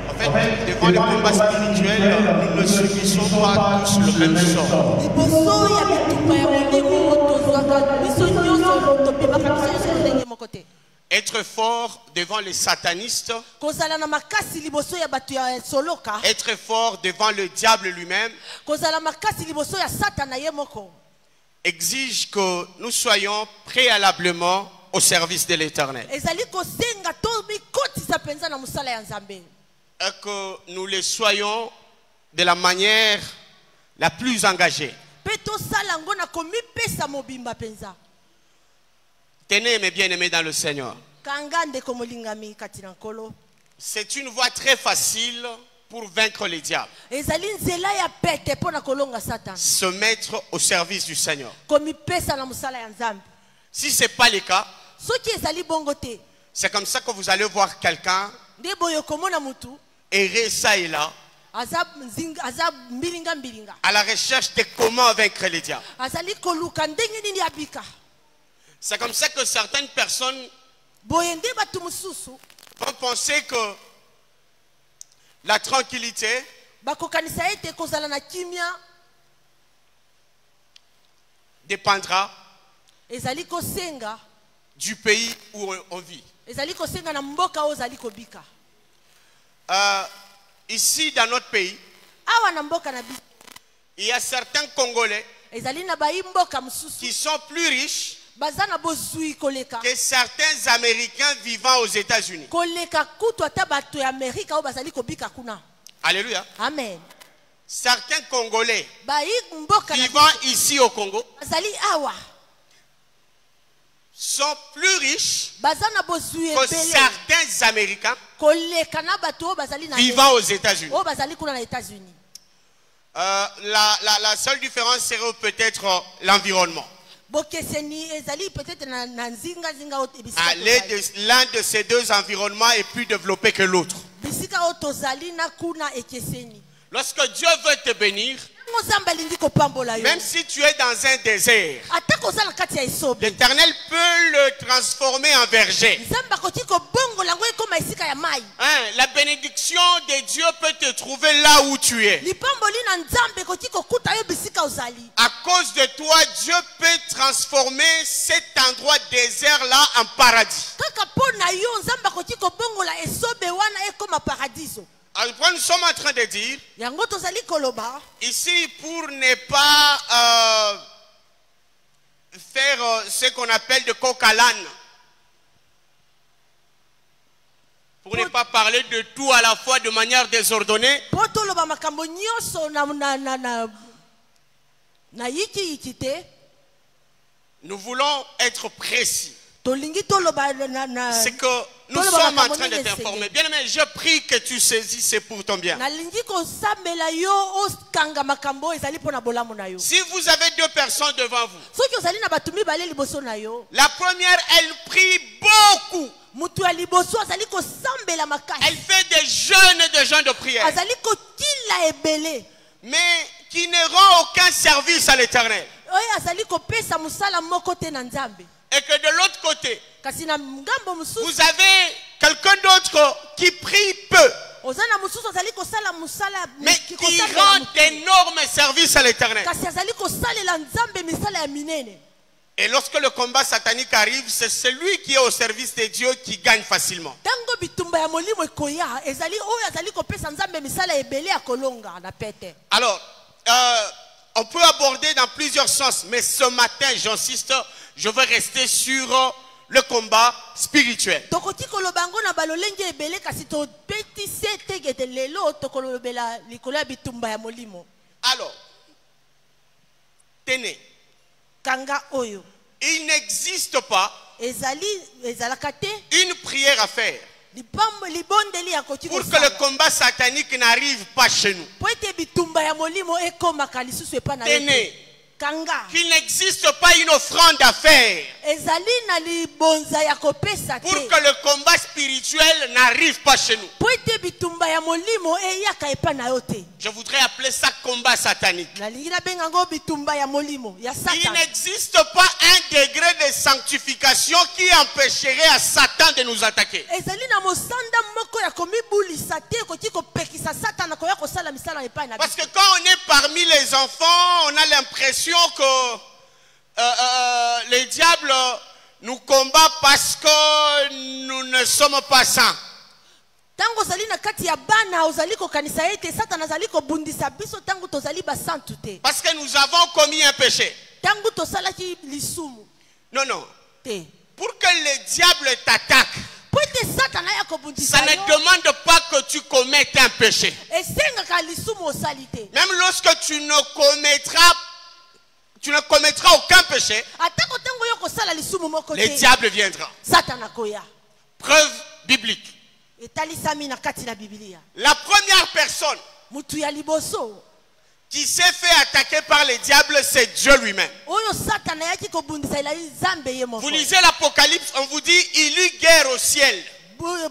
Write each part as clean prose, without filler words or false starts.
En fait, devant le combat spirituel, nous ne subissons pas tous le même sort. Être fort devant les satanistes, être fort devant le diable lui-même, exige que nous soyons préalablement au service de l'Éternel. Et que nous le soyons de la manière la plus engagée. Tenez mes bien-aimés dans le Seigneur. C'est une voie très facile pour vaincre les diables. Se mettre au service du Seigneur. Si ce n'est pas le cas, c'est comme ça que vous allez voir quelqu'un errer ça et là, à la recherche de comment vaincre les diables. C'est comme ça que certaines personnes vont penser que la tranquillité dépendra du pays où on vit. Ici dans notre pays, il y a certains Congolais qui sont plus riches que certains Américains vivant aux États-Unis. Alléluia. Amen. Certains Congolais vivant ici au Congo sont plus riches que certains Américains vivant aux États-Unis. La seule différence serait peut-être l'environnement. L'un de ces deux environnements est plus développé que l'autre. Lorsque Dieu veut te bénir, même si tu es dans un désert, l'Éternel peut le transformer en verger. La bénédiction de Dieu peut te trouver là où tu es. À cause de toi, Dieu peut transformer cet endroit désert là en paradis. Alors, nous sommes en train de dire ici, pour ne pas faire ce qu'on appelle de coq à l'âne, pour ne pas parler de tout à la fois de manière désordonnée, nous voulons être précis. C'est que nous sommes en train de t'informer. Bien aimé, je prie que tu saisis, c'est pour ton bien. Si vous avez deux personnes devant vous, la première, elle prie beaucoup. Elle fait des jeûnes et des jeûnes de prière, mais qui ne rend aucun service à l'Éternel. Et que de l'autre côté, vous avez quelqu'un d'autre qui prie peu, mais qui rend d'énormes services à l'Éternel. Et lorsque le combat satanique arrive, c'est celui qui est au service de Dieu qui gagne facilement. Alors, on peut aborder dans plusieurs sens, mais ce matin, j'insiste, je veux rester sur le combat spirituel. Alors, tenez, il n'existe pas une prière à faire pour que le combat satanique n'arrive pas chez nous. Tenez, qu'il n'existe pas une offrande à faire pour que le combat spirituel n'arrive pas chez nous. Je voudrais appeler ça combat satanique. Il n'existe pas un degré de sanctification qui empêcherait à Satan de nous attaquer. Parce que quand on est parmi les enfants, on a l'impression que les diables nous combattent parce que nous ne sommes pas saints. Parce que nous avons commis un péché. Non, non. Pour que le diable t'attaque, ça ne demande pas que tu commettes un péché. Même lorsque tu ne commettras aucun péché, le diable viendra. Preuve biblique. La première personne qui s'est fait attaquer par les diables, c'est Dieu lui-même. Vous lisez l'Apocalypse, on vous dit il y eut guerre au ciel. Alors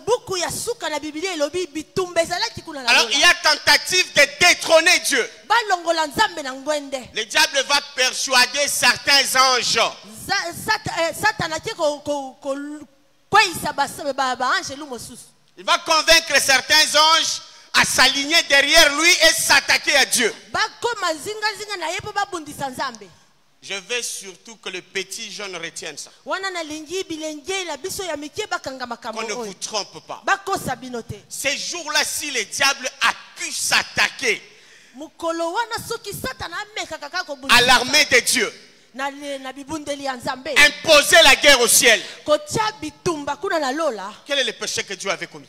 il y a tentative de détrôner Dieu. Le diable va persuader certains anges. Il va convaincre certains anges à s'aligner derrière lui et s'attaquer à Dieu. Je veux surtout que le petit jeune retienne ça. Qu'on ne vous trompe pas. Ces jours-là, si le diable a pu s'attaquer à l'armée de Dieu, imposer la guerre au ciel, quel est le péché que Dieu avait commis?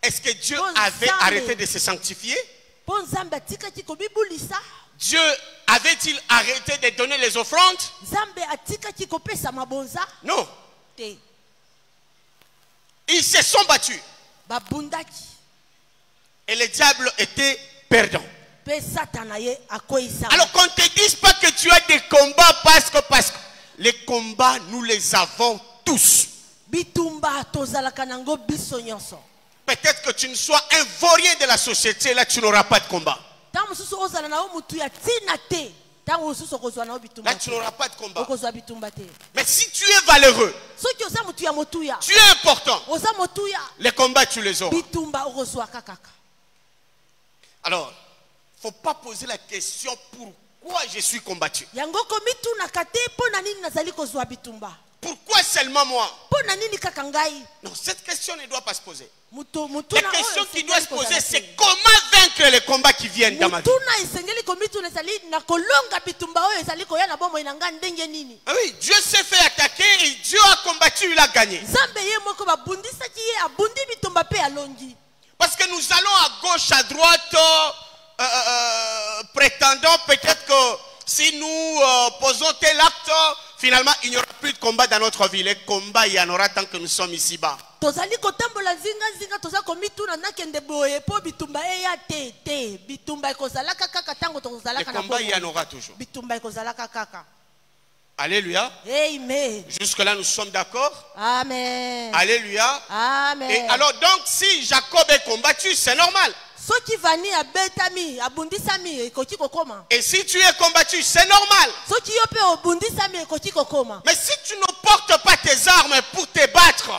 Est-ce que Dieu avait arrêté de se sanctifier? Dieu avait-il arrêté de donner les offrandes? Non. Ils se sont battus. Et le diable était perdant. Alors qu'on ne te dise pas que tu as des combats parce que les combats, nous les avons tous. Peut-être que tu ne sois un vaurien de la société, là tu n'auras pas de combat. Là tu n'auras pas de combat. Mais si tu es valeureux, tu es important, les combats tu les auras. Alors, il ne faut pas poser la question pourquoi je suis combattu. Pourquoi seulement moi? Non, cette question ne doit pas se poser. La question qui doit se poser, c'est comment vaincre les combats qui viennent dans ma vie. Ah oui, Dieu s'est fait attaquer et Dieu a combattu, il a gagné. Parce que nous allons à gauche, à droite, prétendant peut-être que si nous posons tel acte, finalement, il n'y aura plus de combat dans notre vie. Les combats, il y en aura tant que nous sommes ici-bas. Les combats, il y en aura toujours. Alléluia. Amen. Jusque-là, nous sommes d'accord? Amen. Alléluia. Amen. Et alors, donc, si Jacob est combattu, c'est normal. Et si tu es combattu, c'est normal. Mais si tu ne portes pas tes armes pour te battre,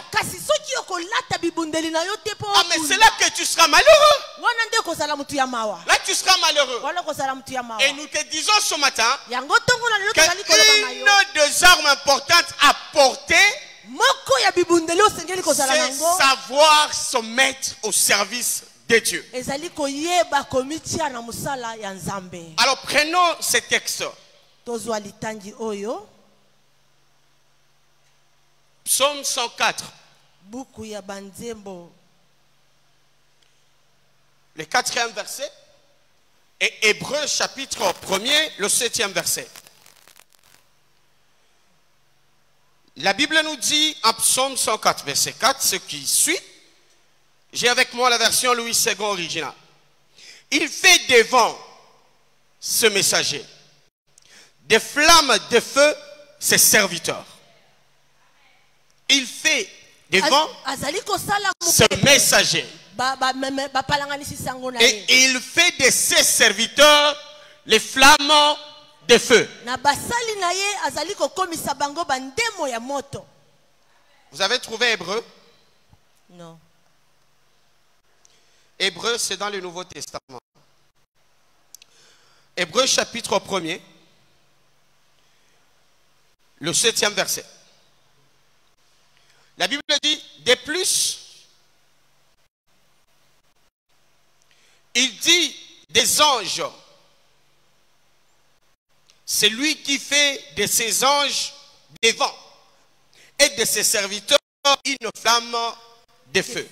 mais c'est là que tu seras malheureux. Là tu seras malheureux. Et nous te disons ce matin qu'une des armes importantes à porter, c'est savoir se mettre au service de Dieu. Alors prenons ce texte. Psaume 104. Le 4e verset. Et Hébreux chapitre 1er, le 7e verset. La Bible nous dit en Psaume 104, verset 4, ce qui suit. J'ai avec moi la version Louis II originale. Il fait devant ce messager des flammes de feu ses serviteurs. Il fait devant ce messager. Et il fait de ses serviteurs les flammes de feu. Vous avez trouvé Hébreu? Non. Hébreu, c'est dans le Nouveau Testament. Hébreu chapitre 1er, le 7e verset. La Bible dit, de plus, il dit des anges. C'est lui qui fait de ses anges des vents et de ses serviteurs une flamme de feu.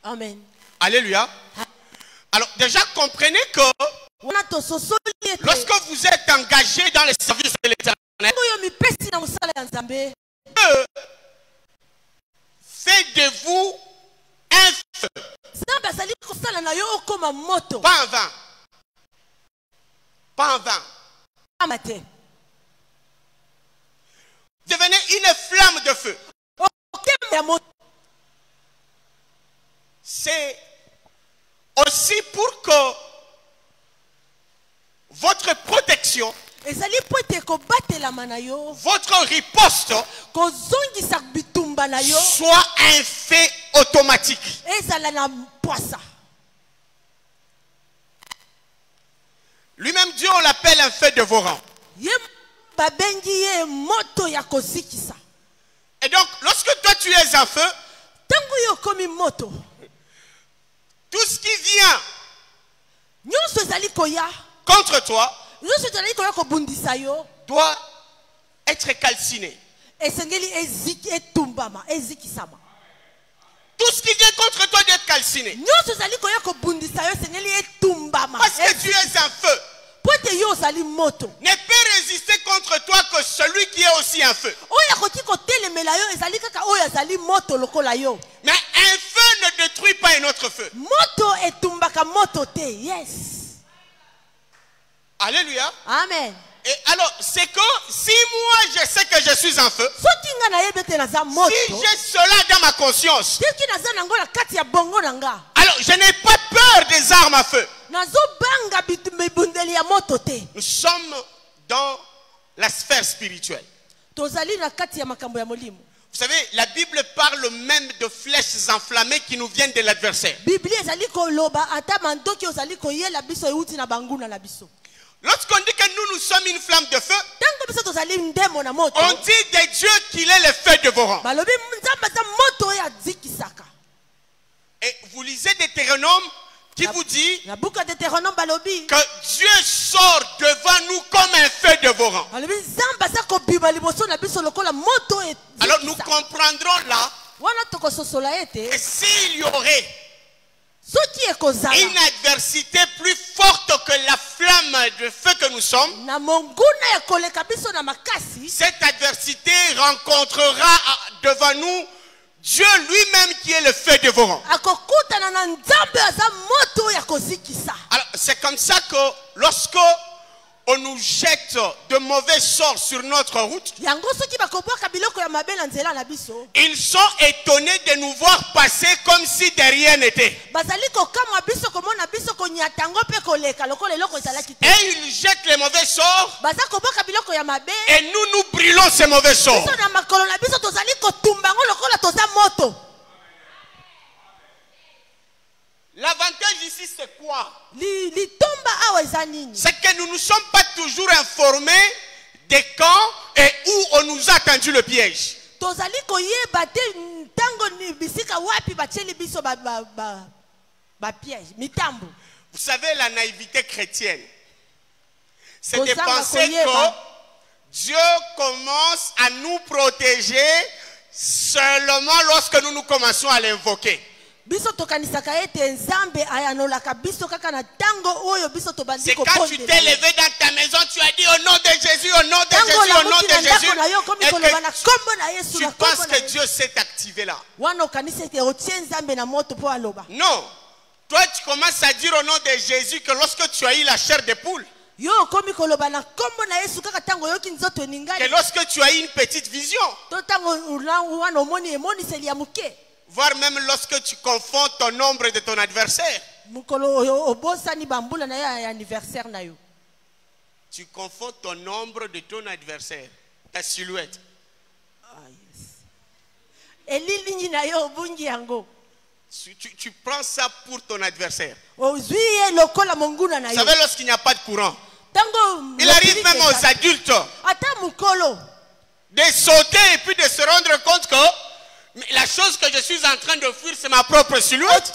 Amen. Alléluia. Alors déjà comprenez que lorsque vous êtes engagé dans le service de l'Éternel, Dieu fait de vous un feu. Pas un vin. Pas un vin. Devenez une flamme de feu. C'est aussi pour que votre protection, votre riposte soit un fait automatique. Lui-même Dieu, on l'appelle un feu dévorant. Et donc, lorsque toi tu es un feu, tout ce qui vient contre toi doit être calciné. Tout ce qui vient contre toi doit être calciné. Parce que tu es un feu. Ne peut résister contre toi que celui qui est aussi un feu. Mais un feu ne détruit pas un autre feu. Alléluia. Amen. Et alors, c'est que si moi je sais que je suis un feu, si j'ai cela dans ma conscience, alors je n'ai pas peur des armes à feu. Nous sommes dans la sphère spirituelle. Vous savez, la Bible parle même de flèches enflammées qui nous viennent de l'adversaire. Lorsqu'on dit que nous sommes une flamme de feu, on dit de Dieu qu'il est le feu dévorant. Et vous lisez Deutéronome qui vous dit que Dieu sort devant nous comme un feu dévorant. Alors nous comprendrons là que s'il y aurait une adversité plus forte que la flamme de feu que nous sommes, cette adversité rencontrera devant nous Dieu lui-même qui est le feu dévorant. Alors c'est comme ça que lorsque on nous jette de mauvais sorts sur notre route, ils sont étonnés de nous voir passer comme si de rien n'était. Et ils jettent les mauvais sorts et nous brûlons ces mauvais sorts. L'avantage ici c'est quoi? C'est que nous ne sommes pas toujours informés de quand et où on nous a tendu le piège. Vous savez, la naïveté chrétienne, c'est de penser que Dieu commence à nous protéger seulement lorsque nous commençons à l'invoquer. C'est quand tu t'es levé dans ta maison, tu as dit au nom de Jésus, au nom de Jésus, au nom de Jésus, et que tu penses que Dieu s'est activé là. Non. Toi tu commences à dire au nom de Jésus que lorsque tu as eu la chair de poule, Que lorsque tu as une petite vision, voire même lorsque tu confonds ton nombre de ton adversaire, tu confonds ton nombre de ton adversaire, ta silhouette. Tu prends ça pour ton adversaire. Vous savez, lorsqu'il n'y a pas de courant, il arrive même aux adultes de sauter et puis de se rendre compte que la chose que je suis en train de fuir, c'est ma propre silhouette.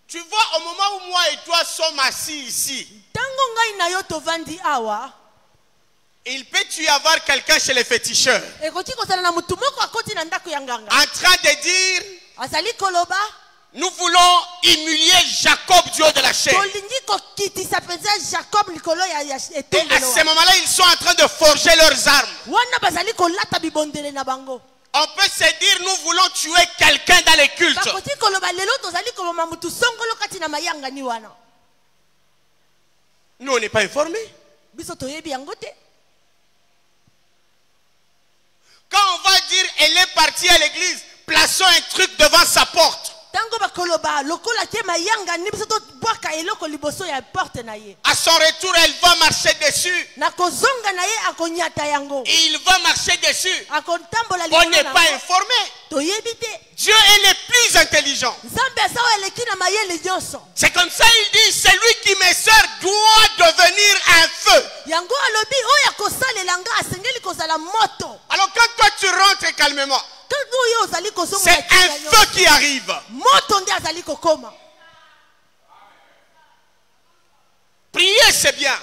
Tu vois, au moment où moi et toi sommes assis ici, il peut y avoir quelqu'un chez les féticheurs en train de dire: nous voulons humilier Jacob du haut de la chair. Et à ce moment-là, ils sont en train de forger leurs armes. On peut se dire: nous voulons tuer quelqu'un dans les cultes. Nous, on n'est pas informés. Quand on va dire elle est partie à l'église, plaçons un truc devant sa porte. À son retour, elle va marcher dessus. Et il va marcher dessus. On n'est pas informé. Dieu est le plus intelligent. C'est comme ça il dit: celui qui me sert doit devenir un feu. Alors quand toi tu rentres calmement, c'est un feu qui arrive. Prier, c'est bien.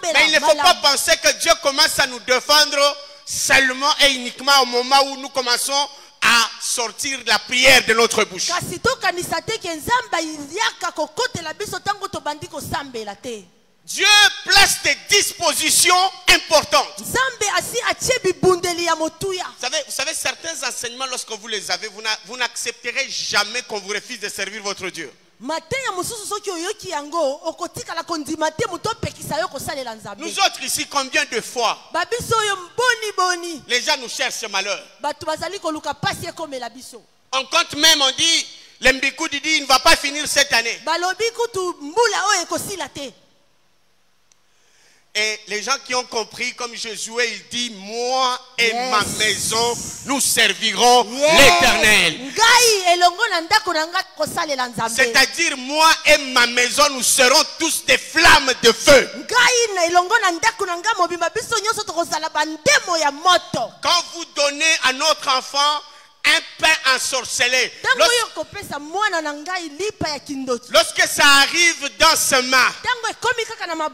Mais il ne faut pas penser que Dieu commence à nous défendre seulement et uniquement au moment où nous commençons à sortir la prière de notre bouche. Dieu place des dispositions importantes. Vous savez, certains enseignements, lorsque vous les avez, vous n'accepterez jamais qu'on vous refuse de servir votre Dieu. Nous autres ici, combien de fois les gens nous cherchent malheur? On compte même, on dit, l'Mbikou dit il ne va pas finir cette année. Et les gens qui ont compris, comme Josué, il dit: moi et ma maison, nous servirons l'Éternel. C'est-à-dire, moi et ma maison, nous serons tous des flammes de feu. Quand vous donnez à notre enfant un pain ensorcelé, lorsque ça arrive dans ses mains,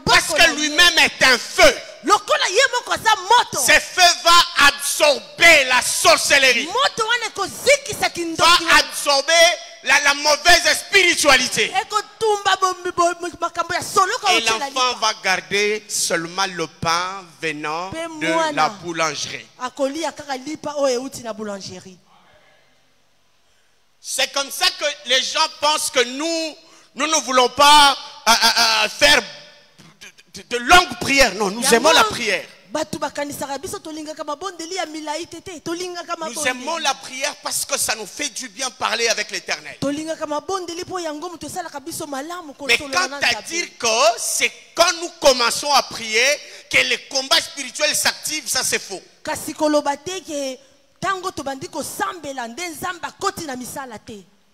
parce que lui-même est un feu, ce feu va absorber la sorcellerie, va absorber la mauvaise spiritualité. Et l'enfant va garder seulement le pain venant de la boulangerie. C'est comme ça que les gens pensent que nous ne voulons pas faire de longues prières. Non, nous aimons la prière. Nous aimons la prière parce que ça nous fait du bien parler avec l'Éternel. Mais quant à dire que c'est quand nous commençons à prier que les combats spirituels s'activent, ça c'est faux.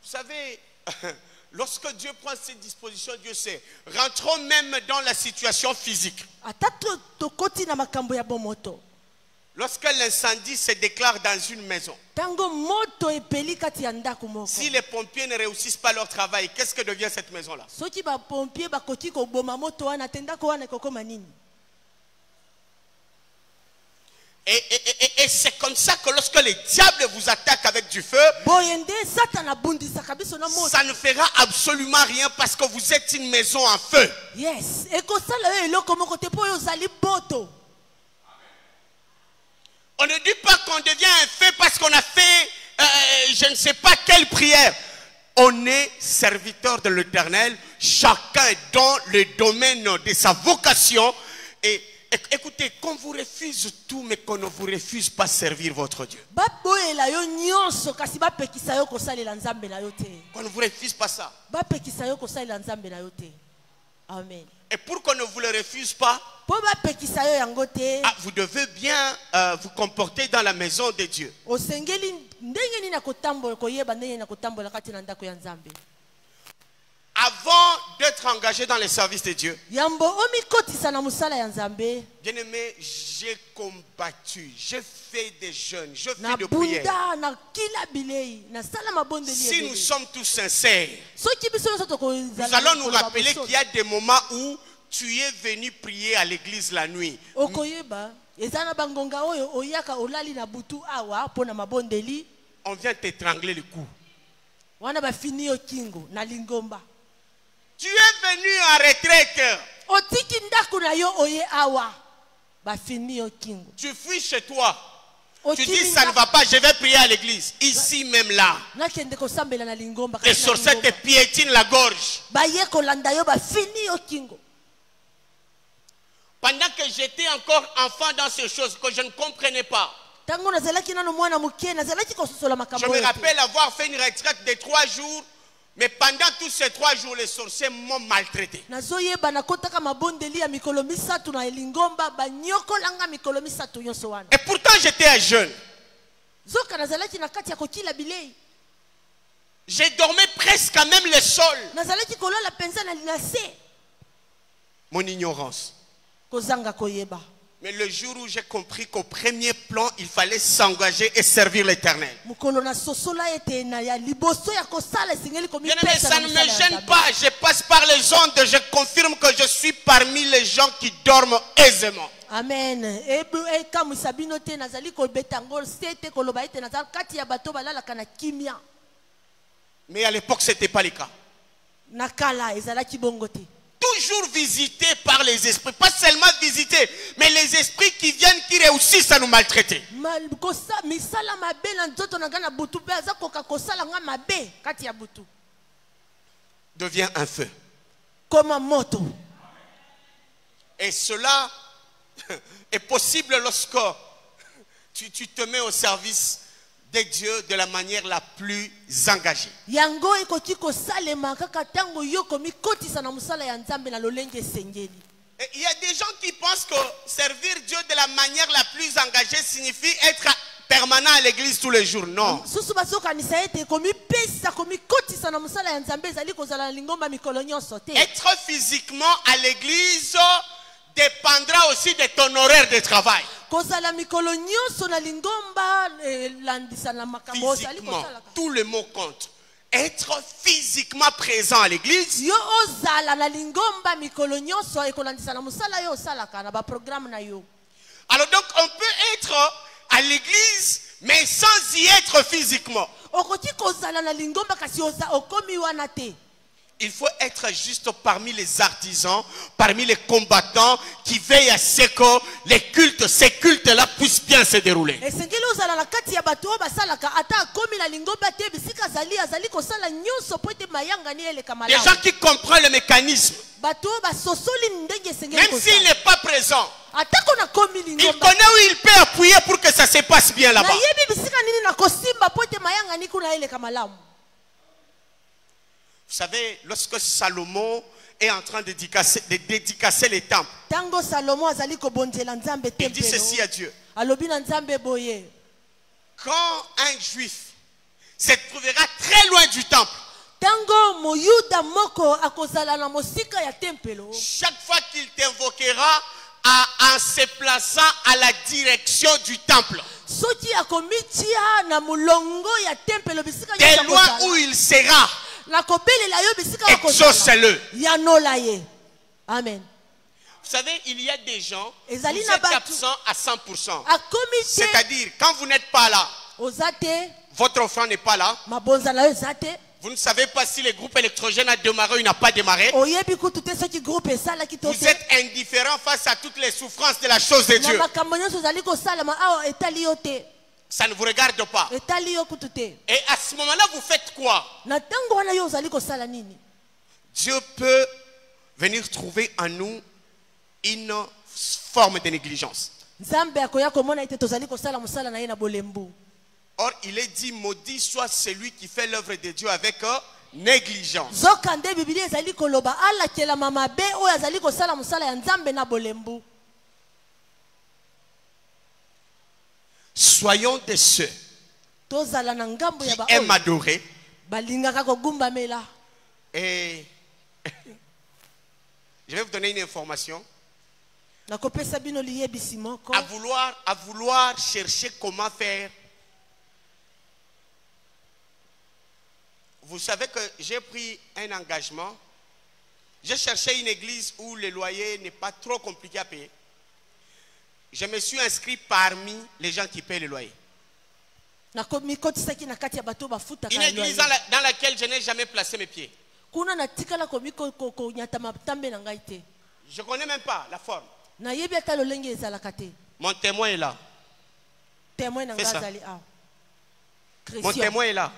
Vous savez, lorsque Dieu prend ses dispositions, Dieu sait. Rentrons même dans la situation physique. Lorsque l'incendie se déclare dans une maison, si les pompiers ne réussissent pas leur travail, qu'est-ce que devient cette maison-là? Et c'est comme ça que lorsque les diables vous attaquent avec du feu, ça ne fera absolument rien parce que vous êtes une maison en feu. Yes. On ne dit pas qu'on devient un feu parce qu'on a fait je ne sais pas quelle prière. On est serviteur de l'Éternel. chacun dans le domaine de sa vocation. Et écoutez, qu'on vous refuse tout, mais qu'on ne vous refuse pas servir votre Dieu. Qu'on ne vous refuse pas ça. Amen. Et pour qu'on ne vous le refuse pas, vous devez bien vous comporter dans la maison de Dieu. Avant d'être engagé dans les services de Dieu, bien aimé, j'ai combattu, j'ai fait des jeûnes, je fais de prières. Si nous sommes tous sincères, nous allons nous rappeler qu'il y a des moments où tu es venu prier à l'église la nuit. On vient t'étrangler le cou. Tu es venu en retraite. Tu fuis chez toi. Tu dis ça ne va pas, je vais prier à l'église. Ici même là. Les sorciers te piétinent la gorge. Pendant que j'étais encore enfant dans ces choses que je ne comprenais pas. Je me rappelle avoir fait une retraite de 3 jours. Mais pendant tous ces 3 jours, les sorciers m'ont maltraité. Et pourtant, j'étais un jeune. J'ai dormi presque à même le sol. Mon ignorance. Mais le jour où j'ai compris qu'au premier plan, il fallait s'engager et servir l'Éternel. Bien-aimé, ça ne me gêne pas. Je passe par les ondes. Je confirme que je suis parmi les gens qui dorment aisément. Amen. Mais à l'époque, ce n'était pas le cas. Toujours visité par les esprits. Pas seulement visité, mais les esprits qui viennent, qui réussissent à nous maltraiter. Devient un feu. Et cela est possible lorsque tu te mets au service de Dieu de la manière la plus engagée. Et il y a des gens qui pensent que servir Dieu de la manière la plus engagée signifie être permanent à l'église tous les jours. Non. Être physiquement à l'église dépendra aussi de ton horaire de travail. Physiquement, tout le mot compte. Être physiquement présent à l'église. Alors donc on peut être à l'église mais sans y être physiquement. Il faut être juste parmi les artisans, parmi les combattants qui veillent à ce que ces cultes-là puissent bien se dérouler. Des gens qui comprennent le mécanisme. Même s'il n'est pas présent, il connaît où il peut appuyer pour que ça se passe bien là-bas. Vous savez, lorsque Salomon est en train de dédicacer les temples, il dit ceci à Dieu. Quand un juif se trouvera très loin du temple, chaque fois qu'il t'invoquera en se plaçant à la direction du temple, de loin où il sera, exauce-le. Amen. Vous savez, il y a des gens, vous êtes absents à 100%. C'est-à-dire, quand vous n'êtes pas là, votre enfant n'est pas là, vous ne savez pas si le groupe électrogène a démarré ou il n'a pas démarré. Vous êtes indifférent face à toutes les souffrances de la chose de Dieu. Ça ne vous regarde pas. Et à ce moment-là, vous faites quoi? Dieu peut venir trouver en nous une forme de négligence. Or, il est dit, maudit soit celui qui fait l'œuvre de Dieu avec négligence. Soyons de ceux qui aiment adorer et je vais vous donner une information. À vouloir chercher comment faire. Vous savez que j'ai pris un engagement. J'ai cherché une église où le loyer n'est pas trop compliqué à payer. Je me suis inscrit parmi les gens qui payent le loyer. Une église dans laquelle je n'ai jamais placé mes pieds. Je ne connais même pas la forme. Mon témoin est là. Fais ça. Mon témoin est là.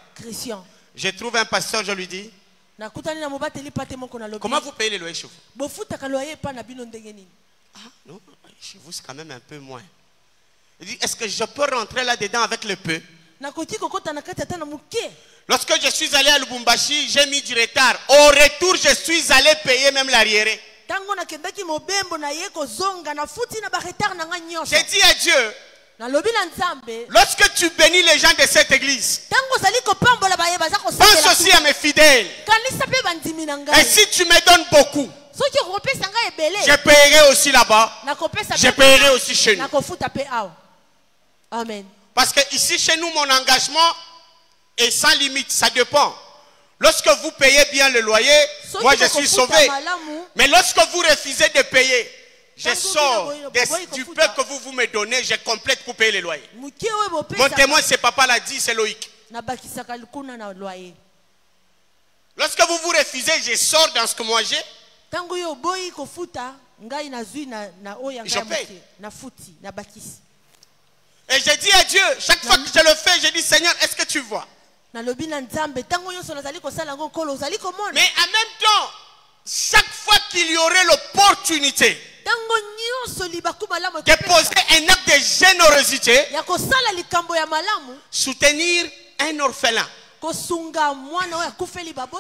Je trouve un pasteur, je lui dis, comment vous payez les loyers chez vous? Ah non, chez vous c'est quand même un peu moins. Il dit, est-ce que je peux rentrer là-dedans avec le peu? Lorsque je suis allé à Lubumbashi, j'ai mis du retard. Au retour, je suis allé payer même l'arriéré. J'ai dit à Dieu, lorsque tu bénis les gens de cette église, pense aussi à mes fidèles. Et si tu me donnes beaucoup, je paierai aussi là-bas. Je paierai aussi chez nous. Amen. Parce que ici chez nous, mon engagement est sans limite. Ça dépend. Lorsque vous payez bien le loyer, moi je suis sauvé. Mais lorsque vous refusez de payer, je sors du peu que vous me donnez, je complète pour payer le loyer. Mon témoin, c'est papa l'a dit, c'est Loïc. Lorsque vous refusez, je sors dans ce que moi j'ai. Je paye. Et j'ai dit à Dieu, chaque fois que je le fais, je dis Seigneur, est-ce que tu vois? Mais en même temps, chaque fois qu'il y aurait l'opportunité de poser un acte de générosité, soutenir un orphelin,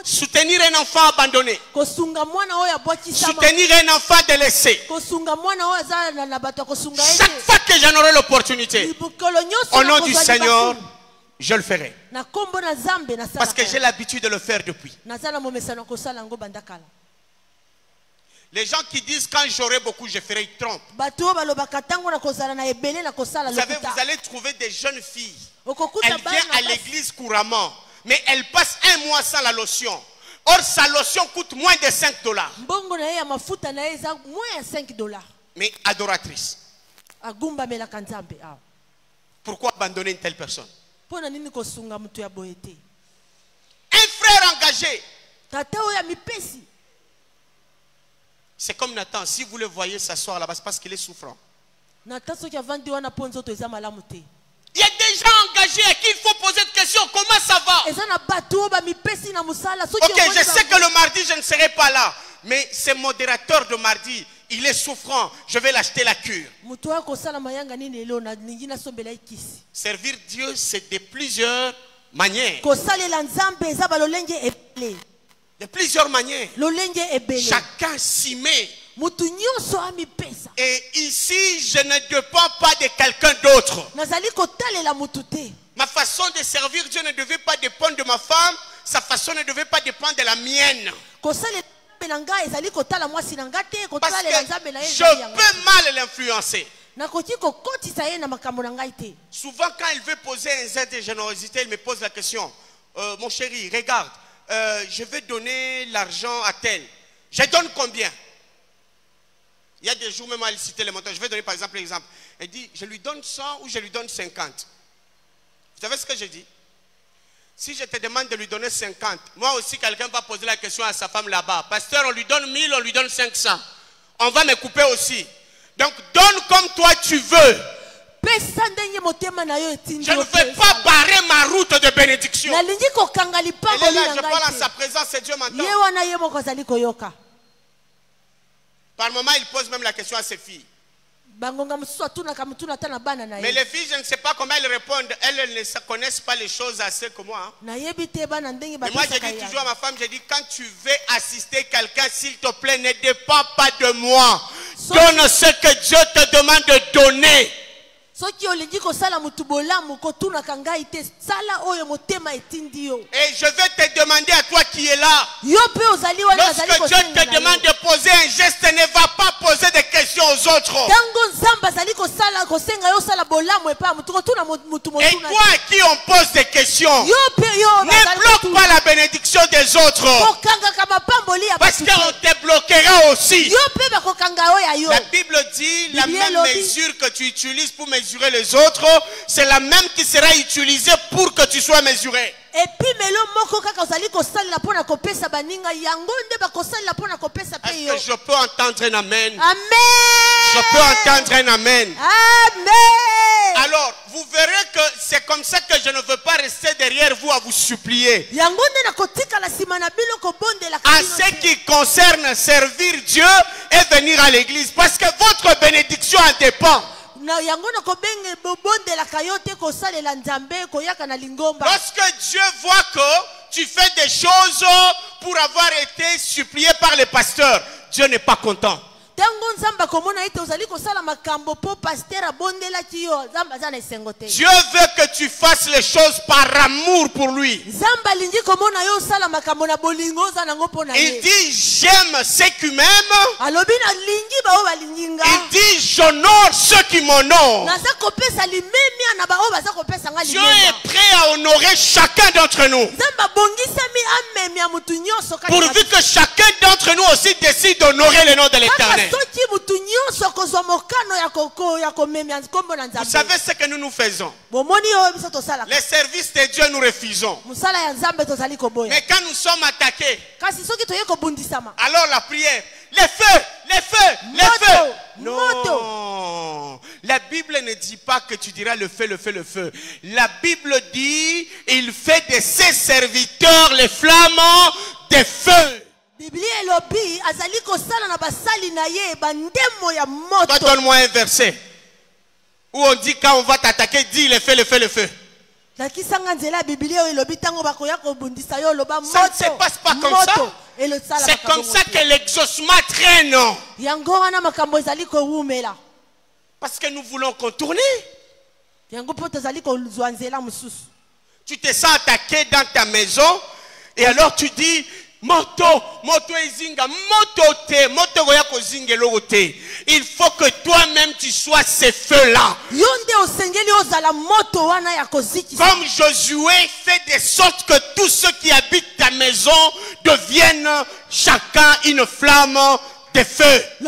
soutenir un enfant abandonné, soutenir un enfant délaissé. Chaque fois que j'en aurai l'opportunité, au nom du Seigneur, je le ferai. Parce que j'ai l'habitude de le faire depuis. Les gens qui disent quand j'aurai beaucoup, je ferai, ils trompent. Vous savez, vous allez trouver des jeunes filles. Elles viennent à l'église couramment. Mais elle passe un mois sans la lotion. Or, sa lotion coûte moins de $5. Mais adoratrice. Pourquoi abandonner une telle personne? Un frère engagé. C'est comme Nathan. Si vous le voyez s'asseoir là-bas, c'est parce qu'il est souffrant. Il y a des gens engagés à qui il faut poser des questions. Comment ça va? Ok, je sais que le mardi, je ne serai pas là. Mais ce modérateur de mardi, il est souffrant. Je vais l'acheter la cure. Servir Dieu, c'est de plusieurs manières. De plusieurs manières. Chacun s'y met. Et ici, je ne dépends pas de quelqu'un d'autre. Ma façon de servir Dieu ne devait pas dépendre de ma femme. Sa façon ne devait pas dépendre de la mienne. Parce que je peux mal l'influencer. Souvent, quand il veut poser un zèle de générosité, il me pose la question. Mon chéri, regarde, je vais donner l'argent à tel. Je donne combien? Il y a des jours même à citer les montants. Je vais donner par exemple l'exemple. Elle dit, je lui donne 100 ou je lui donne 50. Vous savez ce que je dis? Si je te demande de lui donner 50, moi aussi quelqu'un va poser la question à sa femme là-bas. Pasteur, on lui donne 1000, on lui donne 500. On va me couper aussi. Donc donne comme toi tu veux. Je ne vais pas barrer ma route de bénédiction. Elle est là, je parle en sa présence et Dieu m'entend. Par moment, il pose même la question à ses filles. Mais les filles, je ne sais pas comment elles répondent. Elles ne connaissent pas les choses assez que moi. Mais moi, je dis toujours à ma femme, je dis, quand tu veux assister quelqu'un, s'il te plaît, ne dépends pas de moi. Donne ce que Dieu te demande de donner. Et je vais te demander à toi qui es là. Lorsque Dieu te demande de poser un geste, ne va pas poser des questions aux autres. Et toi à qui on pose des questions, ne bloque pas la bénédiction des autres. Parce qu'on te bloquera aussi. La Bible dit la même mesure que tu utilises pour mesurer les autres, c'est la même qui sera utilisée pour que tu sois mesuré. Est-ce que je peux entendre un amen? Amen. Je peux entendre un amen. Amen. Alors, vous verrez que c'est comme ça que je ne veux pas rester derrière vous à vous supplier. En ce qui concerne servir Dieu et venir à l'église, parce que votre bénédiction en dépend. Lorsque Dieu voit que tu fais des choses pour avoir été supplié par les pasteurs, Dieu n'est pas content. Dieu veut que tu fasses les choses par amour pour lui. Il dit j'aime ceux qui m'aiment. Il dit j'honore ceux qui m'honorent. Dieu est prêt à honorer chacun d'entre nous. Pourvu que chacun d'entre nous aussi décide d'honorer le nom de l'Éternel. Vous savez ce que nous faisons? Les services de Dieu nous refusons. Mais quand nous sommes attaqués, alors la prière, les feux, les feux, les feux. Non, la Bible ne dit pas que tu diras le feu, le feu, le feu. La Bible dit, il fait de ses serviteurs les flammes des feux. Toi, donne-moi un verset où on dit quand on va t'attaquer, dis le feu, le feu, le feu. Ça ne se passe pas comme ça. C'est comme ça que l'exaucement traîne. Parce que nous voulons contourner. Tu te sens attaqué dans ta maison et alors tu dis moto ezinga, moto te, moto goya ko zingelo te. Il faut que toi-même tu sois ces feux-là. Comme Josué fait de sorte que tous ceux qui habitent ta maison deviennent chacun une flamme de feu. Tu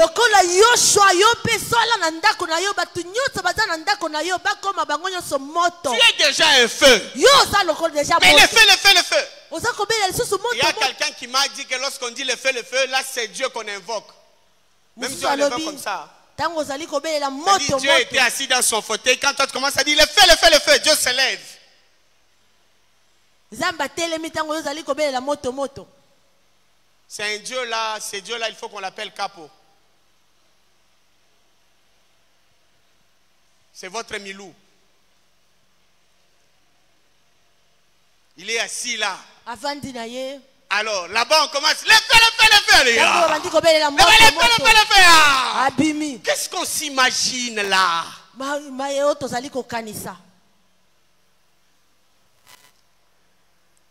es déjà un feu. Mais le feu, le feu, le feu. Il y a quelqu'un qui m'a dit que lorsqu'on dit le feu, là c'est Dieu qu'on invoque. Même Dieu on l'invoque comme ça. Dieu était assis dans son fauteuil. Quand toi tu commences à dire le feu, le feu, le feu, Dieu se lève. C'est un Dieu là, c'est Dieu là, il faut qu'on l'appelle Capo. C'est votre Milou. Il est assis là. Alors là-bas on commence. Le feu, le feu, le feu. Le feu. Qu'est-ce qu'on s'imagine là?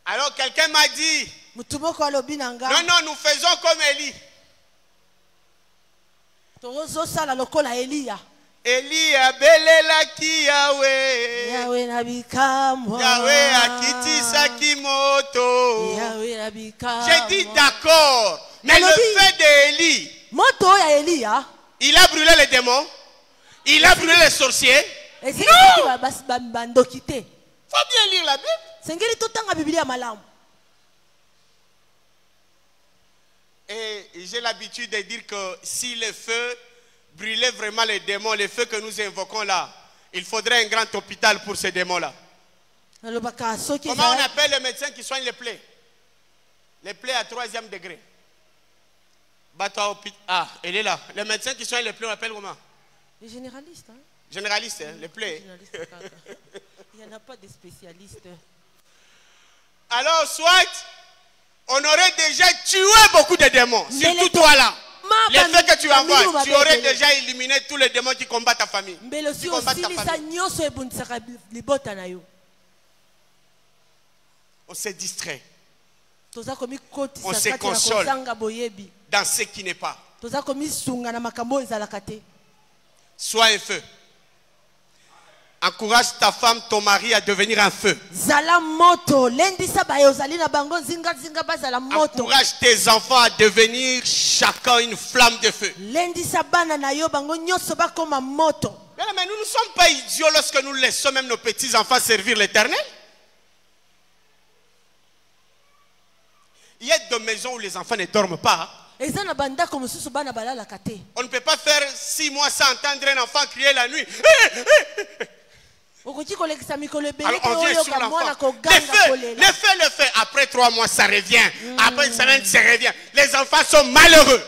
Alors quelqu'un m'a dit. Non, nous faisons comme Élie. Élie abelelaki Yahweh. Yahweh akitisa kimoto. J'ai dit d'accord. Mais le fait d'Élie, il a brûlé les démons. Il a brûlé les sorciers. Non. Faut bien lire la Bible. Et j'ai l'habitude de dire que si le feu brûlait vraiment les démons, les feux que nous invoquons là, Il faudrait un grand hôpital pour ces démons-là. Comment on appelle les médecins qui soignent les plaies? Les plaies à 3e degré. Ah, elle est là. Les médecins qui soignent les plaies, on appelle comment? Les généralistes. Hein? Généralistes, hein, les plaies. Il n'y en a pas de spécialistes. Alors, soit on aurait déjà tué beaucoup de démons. Surtout toi là. Les faits que tu envoies, tu aurais déjà éliminé tous les démons qui combattent ta famille. Qui combattent ta famille. On se distrait. On se console dans ce qui n'est pas. Sois un feu. Encourage ta femme, ton mari à devenir un feu. Encourage tes enfants à devenir chacun une flamme de feu. Mais nous ne sommes pas idiots lorsque nous laissons même nos petits-enfants servir l'Éternel. Il y a des maisons où les enfants ne dorment pas. On ne peut pas faire 6 mois sans entendre un enfant crier la nuit. Alors on vient sur l'enfant. Le fait. Après 3 mois, ça revient. Après une semaine, ça revient. Les enfants sont malheureux.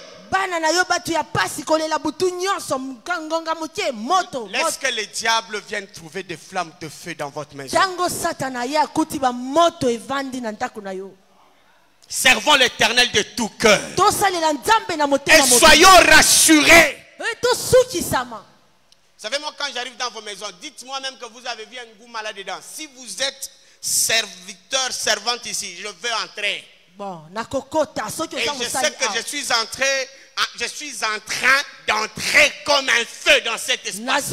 Laisse que les diables viennent trouver des flammes de feu dans votre maison. Servons l'Éternel de tout cœur. Et soyons rassurés. Vous savez, moi, quand j'arrive dans vos maisons, dites-moi même que vous avez vu un goût malade dedans. Si vous êtes serviteur, servante ici, je veux entrer. Et je sais que je suis en train d'entrer comme un feu dans cet espace.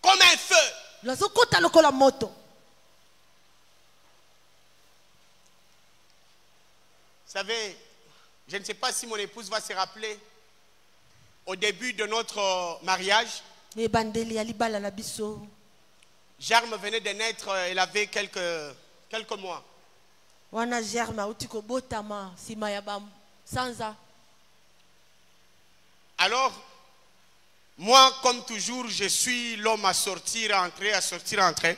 Comme un feu. Vous savez, je ne sais pas si mon épouse va se rappeler, au début de notre mariage, Germe venait de naître, elle avait quelques mois. Alors, moi, comme toujours, je suis l'homme à sortir, à entrer, à sortir, à entrer.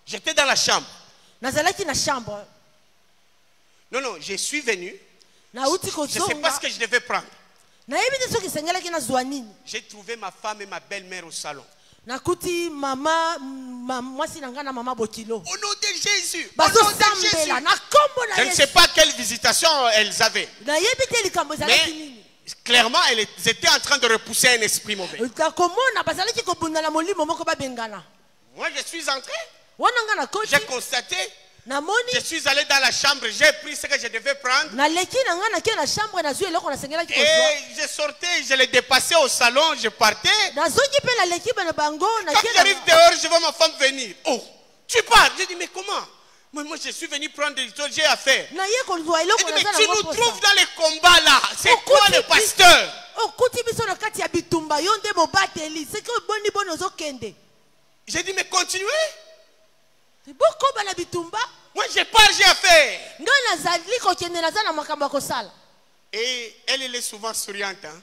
J'étais dans la chambre. Non, je suis venu. Je ne sais pas ce que je devais prendre. J'ai trouvé ma femme et ma belle-mère au salon. Au nom de Jésus. Je ne sais pas quelle visitation elles avaient. Mais clairement, elles étaient en train de repousser un esprit mauvais. Moi, je suis entré. J'ai constaté. Je suis allé dans la chambre, j'ai pris ce que je devais prendre. Et je sortais, je l'ai dépassé au salon, je partais. Quand j'arrive dehors, je vois ma femme venir. Oh, tu pars. Je dis, mais comment? Moi, je suis venu prendre des choses, j'ai affaire. Je dis, mais tu nous trouves dans les combats là. C'est quoi le pasteur? J'ai dit, mais continuez. Moi, je pars, j'ai affaire. Et elle est souvent souriante. Hein?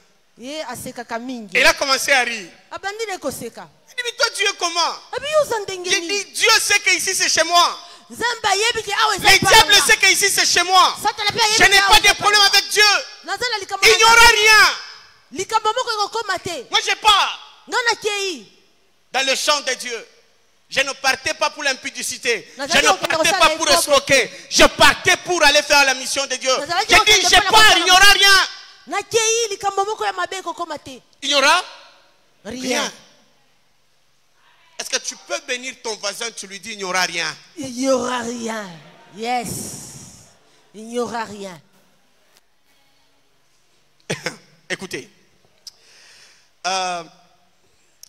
Elle a commencé à rire. Elle dit, mais toi, Dieu, comment? J'ai dit, Dieu sait que ici c'est chez moi. Les diables savent que ici c'est chez moi. Je n'ai pas de problème avec Dieu. Il n'y aura rien. Moi, je pars dans le champ de Dieu. Je ne partais pas pour l'impudicité. Je ne partais pas pour escroquer. Je partais pour aller faire la mission de Dieu. J'ai dit, je pars, il n'y aura rien. Il n'y aura rien. Est-ce que tu peux bénir ton voisin, tu lui dis, il n'y aura rien. Il n'y aura rien. Yes. Il n'y aura rien. Écoutez,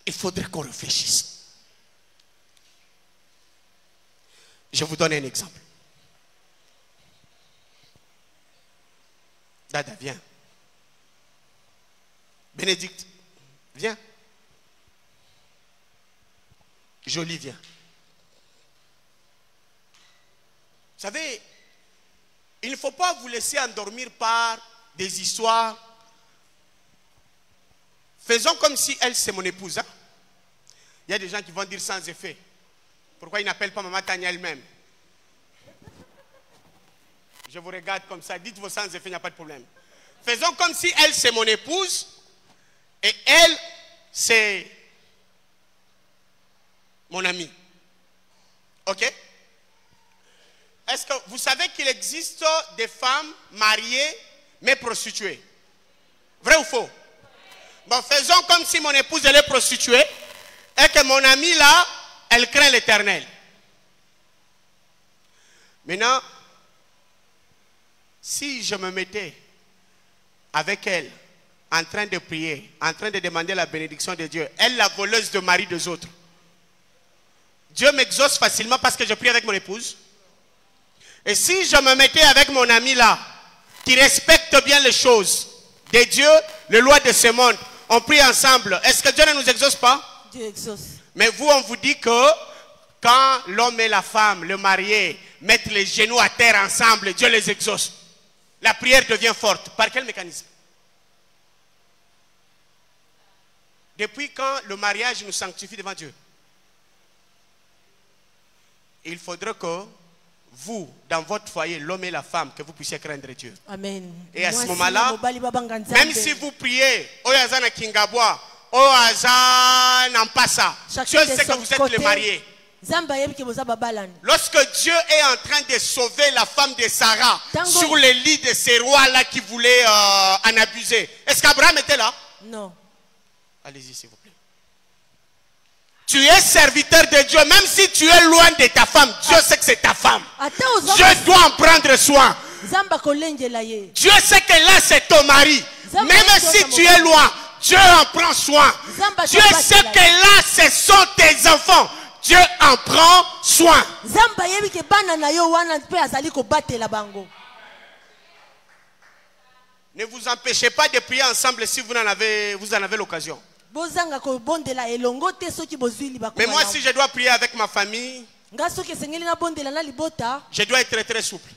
il faudrait qu'on réfléchisse. Je vous donne un exemple. Dada, viens. Bénédicte, viens. Jolie, viens. Vous savez, Il ne faut pas vous laisser endormir par des histoires. Faisons comme si elle, c'est mon épouse. Hein? Il y a des gens qui vont dire sans effet. Pourquoi ils n'appellent pas Maman Tania elle-même? Je vous regarde comme ça. Dites-vous sans effet, il n'y a pas de problème. Faisons comme si elle, c'est mon épouse. Et elle, c'est mon ami. Ok? Est-ce que vous savez qu'il existe des femmes mariées mais prostituées? Vrai ou faux? Bon, faisons comme si mon épouse elle est prostituée et que mon amie là, elle craint l'Éternel. Maintenant, si je me mettais avec elle, en train de prier, en train de demander la bénédiction de Dieu, elle la voleuse de mari des autres, Dieu m'exauce facilement parce que je prie avec mon épouse. Et si je me mettais avec mon ami là, qui respecte bien les choses de Dieu, les lois de ce monde, on prie ensemble, est-ce que Dieu ne nous exauce pas? Dieu exauce. Mais vous, on vous dit que quand l'homme et la femme, le marié, mettent les genoux à terre ensemble, Dieu les exauce. La prière devient forte. Par quel mécanisme? Depuis quand le mariage nous sanctifie devant Dieu? Il faudra que vous, dans votre foyer, l'homme et la femme, que vous puissiez craindre Dieu. Amen. Et à ce moment-là, même si vous priez, Oyazana Kingabwa, Oyazana Mpasa, Dieu sait que vous êtes les mariés. Lorsque Dieu est en train de sauver la femme de Sarah sur le lit de ces rois-là qui voulaient en abuser, est-ce qu'Abraham était là? Non. Allez-y, s'il vous plaît. Tu es serviteur de Dieu, même si tu es loin de ta femme, Dieu sait que c'est ta femme. Dieu doit en prendre soin. Dieu sait que là c'est ton mari. Même si tu es loin, Dieu en prend soin. Dieu sait que là ce sont tes enfants. Dieu en prend soin. Ne vous empêchez pas de prier ensemble si vous en avez l'occasion. Mais moi, si je dois prier avec ma famille, je dois être très souple.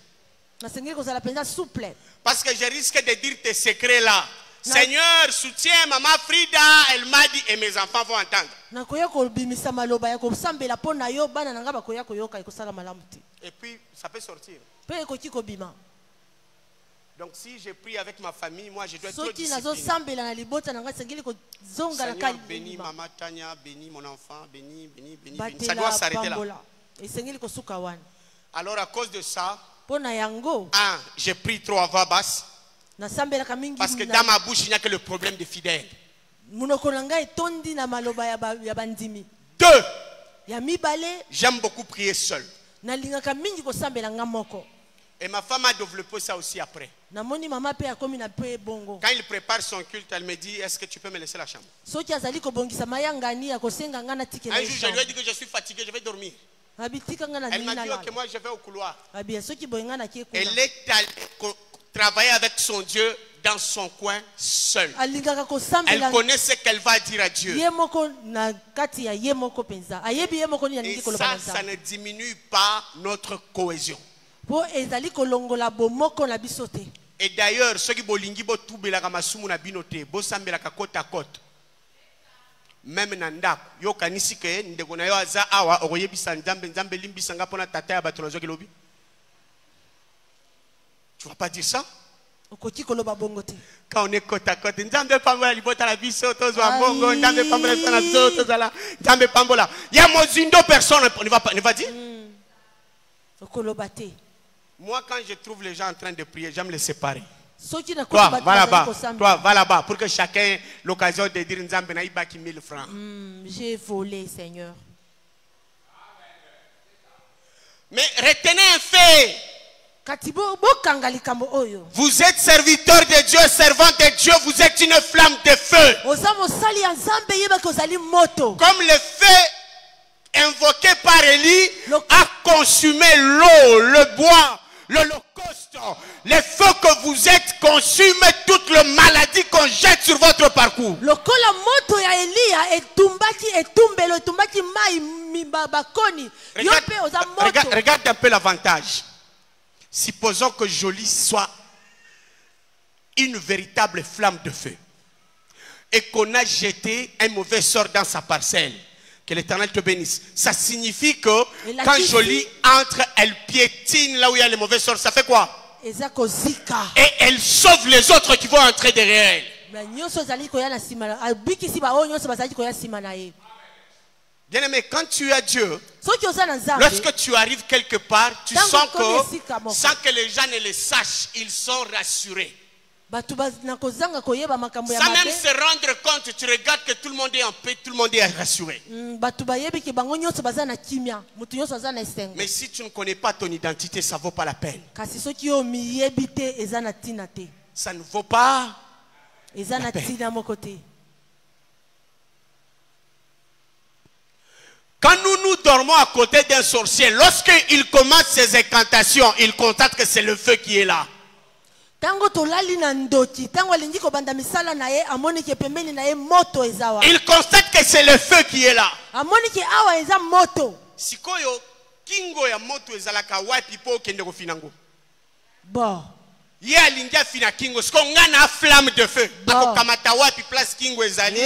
Parce que je risque de dire tes secrets là. Seigneur, soutiens maman Frida, elle m'a dit et mes enfants vont entendre. Et puis, ça peut sortir. Donc si je prie avec ma famille, moi je dois être trop discipliné. Seigneur, bénis maman Tania, bénis mon enfant, bénis. Ça doit s'arrêter là. Alors à cause de ça, je prie trop à voix basse. Parce que dans ma bouche, il n'y a que le problème des fidèles. 2. J'aime beaucoup prier seul. Et ma femme a développé ça aussi après. Quand il prépare son culte, elle me dit, est-ce que tu peux me laisser la chambre? Un jour, je lui ai dit que je suis fatigué, je vais dormir. Elle m'a dit, ok, moi je vais au couloir. Elle est allée travailler avec son Dieu dans son coin seul. Elle connaît ce qu'elle va dire à Dieu. Et ça ne diminue pas notre cohésion. Et d'ailleurs, ceux qui bolingi bo tubelaka masumu na binote, bo sambelaka côte à côte. Même nanda, yo kanisi ke ndeko na yo aza awa okoyebisa nzambe nzambe limbisa nga pona tata ya bato na zoki lobi. Tu vas pas dire ça? Quand on est côte à côte, nzambe pambola libota la biso tozwa mbongo, nzambe pambola sana biso tozala, nzambe pambola. Ya mozindo personne ne va dire. Moi, quand je trouve les gens en train de prier, j'aime les séparer. Toi, va là-bas. Toi, va là-bas. Pour que chacun ait l'occasion de dire Nzambe na ibaki 1000 francs. J'ai volé, Seigneur. Mais retenez un fait. Vous êtes serviteur de Dieu, servant de Dieu, vous êtes une flamme de feu. Comme le feu invoqué par Élie a consumé l'eau, le bois, l'holocauste. Les feux que vous êtes consument toutes les maladies qu'on jette sur votre parcours. Regarde un peu l'avantage. Supposons que Jolie soit une véritable flamme de feu et qu'on a jeté un mauvais sort dans sa parcelle. Que l'Éternel te bénisse. Ça signifie que quand Jolie entre, elle piétine là où il y a les mauvais sorts. Ça fait quoi? Et elle sauve les autres qui vont entrer derrière elle. Bien aimé, quand tu as Dieu, lorsque tu arrives quelque part, tu sens que sans que les gens ne le sachent, ils sont rassurés. Sans même se rendre compte, tu regardes que tout le monde est en paix, tout le monde est rassuré. Mais si tu ne connais pas ton identité, ça ne vaut pas la peine. Ça ne vaut pas la peine. Quand nous dormons à côté d'un sorcier, lorsqu'il commence ses incantations, il constate que c'est le feu qui est là. Il constate que c'est le feu qui est là. Sikoyo kingo ya moto ezalaka wapi po kende kofinango. Bon. Ye alingia fina kingo siko ngana flamme de feu. Ako kamata wapi place kingo ezali,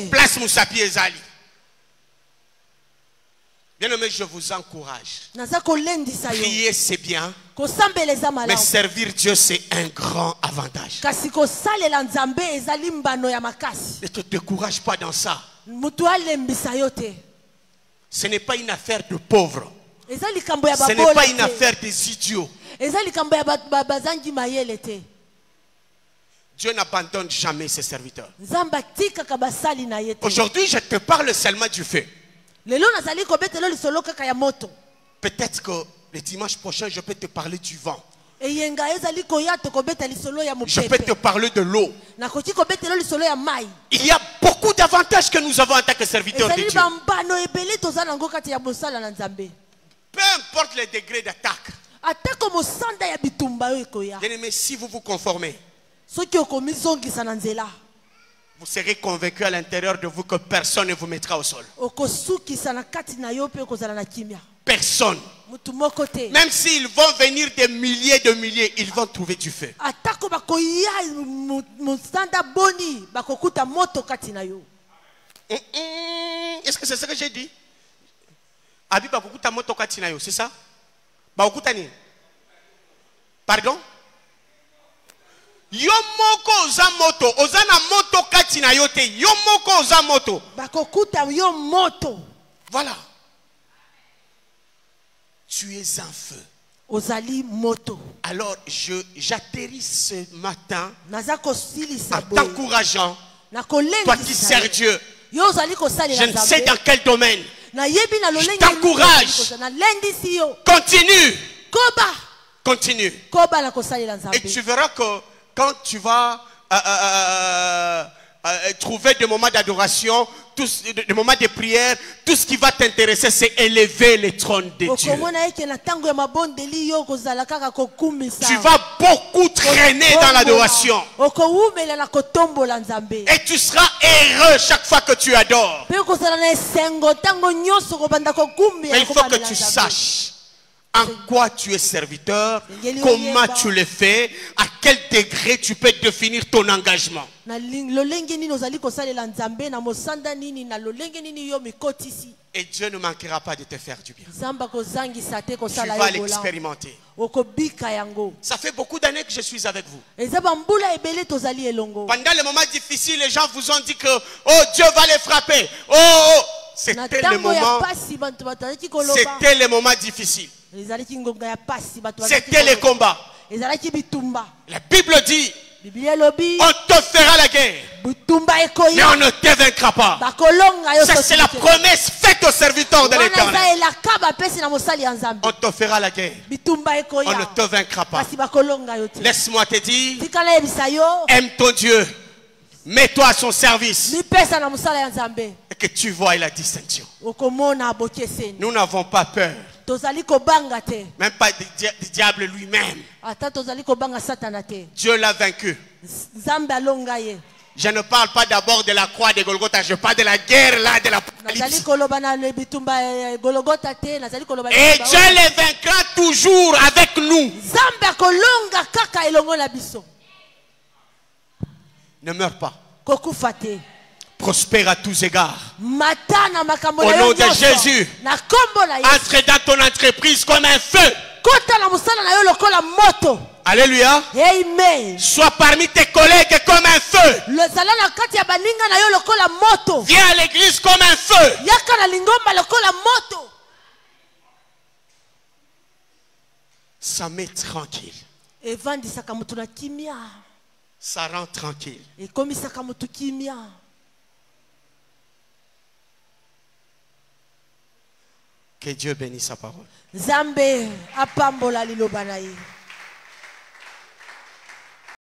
place musapi ezali. Bien-aimé, je vous encourage. Prier, c'est bien. Mais servir Dieu, c'est un grand avantage. Ne te décourage pas dans ça. Ce n'est pas une affaire de pauvres. Ce n'est pas une affaire des idiots. Dieu n'abandonne jamais ses serviteurs. Aujourd'hui, je te parle seulement du feu. Peut-être que le dimanche prochain, je peux te parler du vent. Je peux te parler de l'eau. Il y a beaucoup d'avantages que nous avons en tant que serviteurs de Dieu. Peu importe les degrés d'attaque. Bien-aimé, si vous vous conformez, vous serez convaincu à l'intérieur de vous que personne ne vous mettra au sol. Personne. Même s'ils vont venir des milliers, ils vont trouver du feu. Est-ce que c'est ce que j'ai dit? C'est ça? Pardon? Yomoko oza moto, ozana moto katina yote. Yomoko oza moto. Bakokuta yomoto. Voilà. Tu es un feu. Ozali moto. Alors j'atterris ce matin en t'encourageant. Toi qui sers Dieu. Je ne sais dans quel domaine. Je t'encourage. Continue. Continue. Et tu verras que quand tu vas trouver des moments d'adoration, des moments de prière, tout ce qui va t'intéresser, c'est élever le trône de Dieu. Tu vas beaucoup traîner dans l'adoration. Et tu seras heureux chaque fois que tu adores. Mais il faut que tu saches en quoi tu es serviteur, comment tu le fais, à quel degré tu peux définir ton engagement. Et Dieu ne manquera pas de te faire du bien. Tu vas l'expérimenter. Ça fait beaucoup d'années que je suis avec vous. Pendant les moments difficiles, les gens vous ont dit que oh, Dieu va les frapper. Oh, c'était le moment difficile. C'était les combats. La Bible dit on te fera la guerre, mais on ne te vaincra pas. Ça, c'est la promesse faite aux serviteurs de l'Éternel. On te fera la guerre, on ne te vaincra pas. Laisse-moi te dire, aime ton Dieu, mets-toi à son service, et que tu vois la distinction. Nous n'avons pas peur. Même pas du diable lui-même. Dieu l'a vaincu. Je ne parle pas d'abord de la croix de Golgotha, je parle de la guerre là, de l'Apocalypse. Et Dieu les vaincra toujours avec nous. Ne meurs pas. Kokufa te. Prospère à tous égards. Au nom Au nom de Jésus, entre dans ton entreprise comme un feu. Alléluia. Amen. Sois parmi tes collègues comme un feu. Viens à l'église comme un feu. Ça met tranquille. Ça rend tranquille. Que Dieu bénisse sa parole. Zambé apambola liloba na ye.